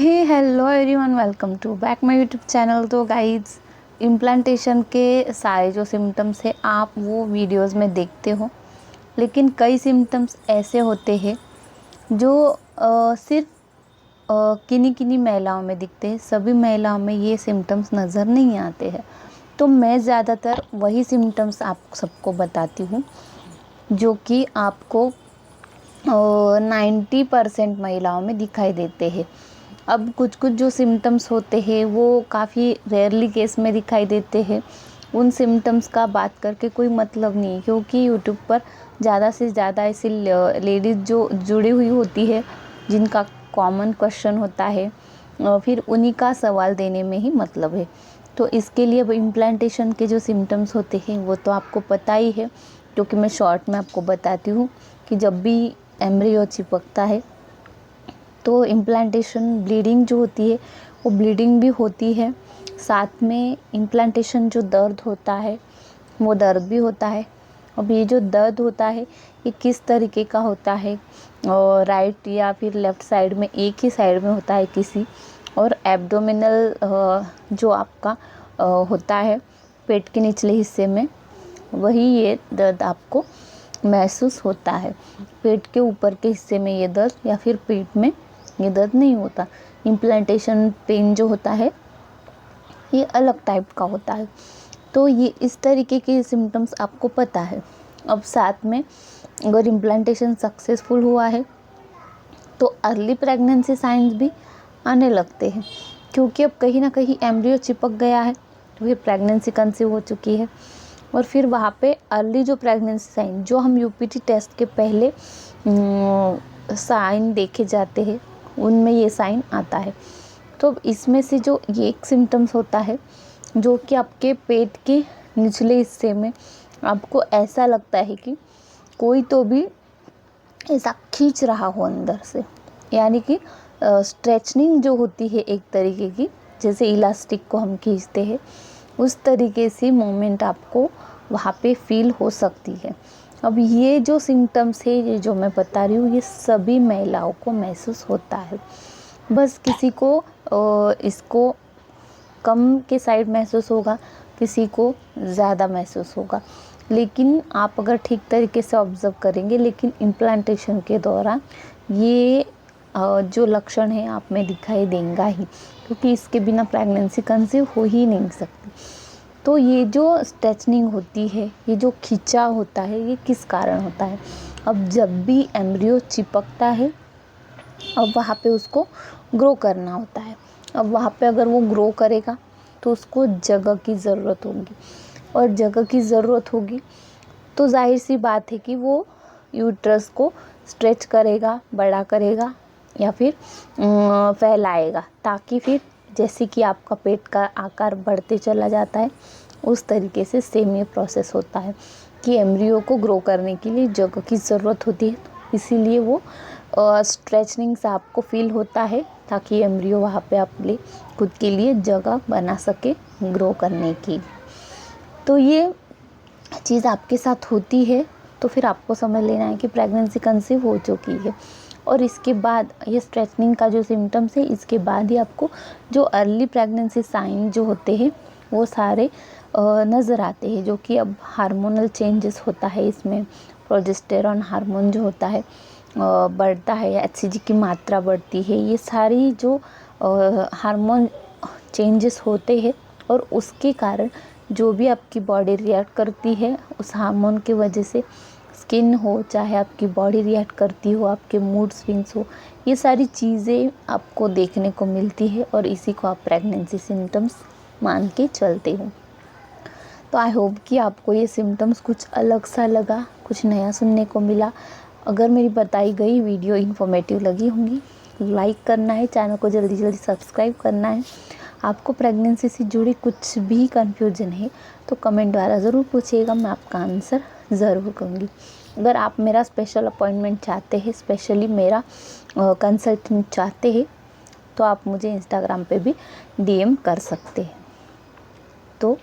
Hey hello everyone, welcome to back my YouTube channel. तो guides, implantation के सारे जो सिम्टम्स है आप वो वीडियोस में देखते हो, लेकिन कई सिम्टम्स ऐसे होते हैं जो सिर्फ किन्हीं किन्हीं महिलाओं में दिखते हैं। सभी महिलाओं में ये सिम्टम्स नज़र नहीं आते हैं। तो मैं ज़्यादातर वही सिम्टम्स आप सबको बताती हूँ जो कि आपको 90% महिलाओं में दिखाई देते हैं। अब कुछ कुछ जो सिम्टम्स होते हैं वो काफ़ी रेयरली केस में दिखाई देते हैं। उन सिम्टम्स का बात करके कोई मतलब नहीं, क्योंकि यूट्यूब पर ज़्यादा से ज़्यादा ऐसी लेडीज़ जो जुड़ी हुई होती है जिनका कॉमन क्वेश्चन होता है, फिर उन्हीं का सवाल देने में ही मतलब है। तो इसके लिए अब इम्प्लांटेशन के जो सिम्टम्स होते हैं वो तो आपको पता ही है, क्योंकि मैं शॉर्ट में आपको बताती हूँ कि जब भी एम्ब्रियो चिपकता है तो इम्प्लांटेशन ब्लीडिंग जो होती है वो ब्लीडिंग भी होती है, साथ में इम्प्लांटेशन जो दर्द होता है वो दर्द भी होता है। अब ये जो दर्द होता है ये किस तरीके का होता है, और राइट या फिर लेफ़्ट साइड में, एक ही साइड में होता है किसी, और एब्डोमिनल जो आपका होता है पेट के निचले हिस्से में, वही ये दर्द आपको महसूस होता है। पेट के ऊपर के हिस्से में ये दर्द या फिर पेट में ये दर्द नहीं होता। इम्प्लांटेशन पेन जो होता है ये अलग टाइप का होता है। तो ये इस तरीके के सिम्टम्स आपको पता है। अब साथ में अगर इम्प्लांटेशन सक्सेसफुल हुआ है तो अर्ली प्रेगनेंसी साइंस भी आने लगते हैं, क्योंकि अब कहीं ना कहीं एम्ब्रियो चिपक गया है तो फिर प्रेगनेंसी कंसीव हो चुकी है, और फिर वहाँ पे अर्ली जो प्रेगनेंसी साइन जो हम यूपीटी टेस्ट के पहले साइन देखे जाते हैं उनमें ये साइन आता है। तो इसमें से जो ये एक सिम्टम्स होता है जो कि आपके पेट के निचले हिस्से में आपको ऐसा लगता है कि कोई तो भी ऐसा खींच रहा हो अंदर से, यानी कि स्ट्रेचनिंग जो होती है एक तरीके की, जैसे इलास्टिक को हम खींचते हैं उस तरीके से मोमेंट आपको वहाँ पे फील हो सकती है। अब ये जो सिम्टम्स है, ये जो मैं बता रही हूँ, ये सभी महिलाओं को महसूस होता है। बस किसी को इसको कम के साइड महसूस होगा, किसी को ज़्यादा महसूस होगा, लेकिन आप अगर ठीक तरीके से ऑब्ज़र्व करेंगे, लेकिन इम्प्लांटेशन के दौरान ये जो लक्षण है आप में दिखाई देगा ही, क्योंकि इसके बिना प्रेगनेंसी कंसीव हो ही नहीं सकती। तो ये जो स्ट्रेचनिंग होती है, ये जो खिंचाव होता है, ये किस कारण होता है? अब जब भी एम्ब्रियो चिपकता है अब वहाँ पे उसको ग्रो करना होता है। अब वहाँ पे अगर वो ग्रो करेगा तो उसको जगह की ज़रूरत होगी, और जगह की ज़रूरत होगी तो जाहिर सी बात है कि वो यूट्रस को स्ट्रेच करेगा, बड़ा करेगा या फिर फैलाएगा, ताकि फिर जैसे कि आपका पेट का आकार बढ़ते चला जाता है उस तरीके से सेम ये प्रोसेस होता है कि एम्ब्रियो को ग्रो करने के लिए जगह की ज़रूरत होती है। तो इसीलिए वो स्ट्रेचनिंग से आपको फील होता है, ताकि एम्ब्रियो वहाँ पे अपने खुद के लिए जगह बना सके ग्रो करने की। तो ये चीज़ आपके साथ होती है तो फिर आपको समझ लेना है कि प्रेगनेंसी कंसीव हो चुकी है। और इसके बाद ये स्ट्रेचनिंग का जो सिम्टम्स है, इसके बाद ही आपको जो अर्ली प्रेगनेंसी साइन जो होते हैं वो सारे नज़र आते हैं, जो कि अब हार्मोनल चेंजेस होता है इसमें। प्रोजेस्टेरॉन हार्मोन जो होता है बढ़ता है, या एचसीजी की मात्रा बढ़ती है, ये सारी जो हार्मोन चेंजेस होते हैं, और उसके कारण जो भी आपकी बॉडी रिएक्ट करती है उस हार्मोन की वजह से, स्किन हो चाहे आपकी बॉडी रिएक्ट करती हो, आपके मूड स्विंग्स हो, ये सारी चीज़ें आपको देखने को मिलती है, और इसी को आप प्रेगनेंसी सिम्टम्स मान के चलते हो। तो आई होप कि आपको ये सिम्टम्स कुछ अलग सा लगा, कुछ नया सुनने को मिला। अगर मेरी बताई गई वीडियो इन्फॉर्मेटिव लगी होंगी, लाइक करना है, चैनल को जल्दी जल्दी सब्सक्राइब करना है। आपको प्रेगनेंसी से जुड़ी कुछ भी कन्फ्यूजन है तो कमेंट द्वारा ज़रूर पूछिएगा, मैं आपका आंसर ज़रूर करूँगी। अगर आप मेरा स्पेशल अपॉइंटमेंट चाहते हैं, स्पेशली मेरा कंसल्टेंट चाहते हैं, तो आप मुझे इंस्टाग्राम पे भी डीएम कर सकते हैं। तो